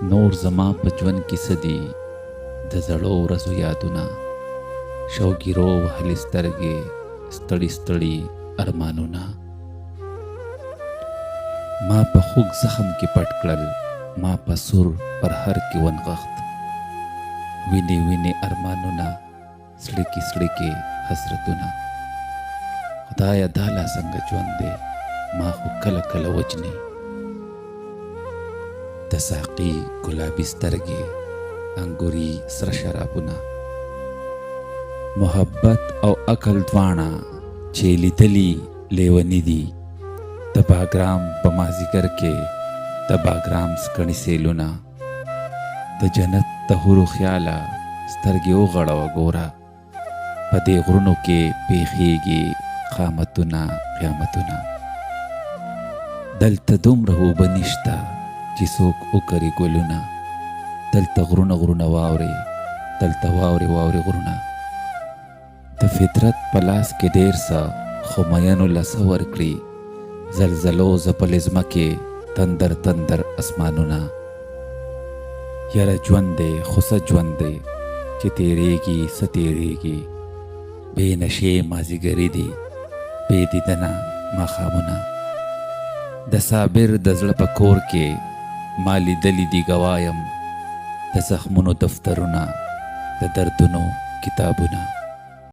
نور زما په ژوند کې څه دي د زړو ورځو یادونه شوګیرو وهلې سترګې ستړي ستړي ارمانونه ما په خوږ زخم کې پټ کړل ما په سور پر هر کې ونغښت وینې وینې ارمانونه سړکې سړکې حسرتونه خدایه دا لا څنګه ژوند دی ما خو کله کله وجنې د ساقي ګلابي سترګې انګوري سره شرابونه محبت او عقل دواړه چې لیدلي لیوني دي د باګرام په مازیګر کې د باګرام سکڼي سیلونه د جنت د حورو خیاله سترګې وغړوه ګوره په دې غرونو کې پیښیږي قامتونه قیامتونه دلته دومره اوبه نشته چې څوک وکري ګلونه دلته غرونه غرونه واورې دلته واورې واورې غرونه د فطرت په لاس کې ډېر څه خو مینو له څه ورکړي زلزلو ځپلې ځمکې تندر تندر اسمانونه یاره ژوند دی خو څه ژوند دی چې تیریږي څه تیریږي بې نشې مازیګري دي بې دیدنه ماښامونه د صابر د زړه په کور کې ما لیدلي دي ګوایم د زخمونو دفترونه د دردونو کتابونه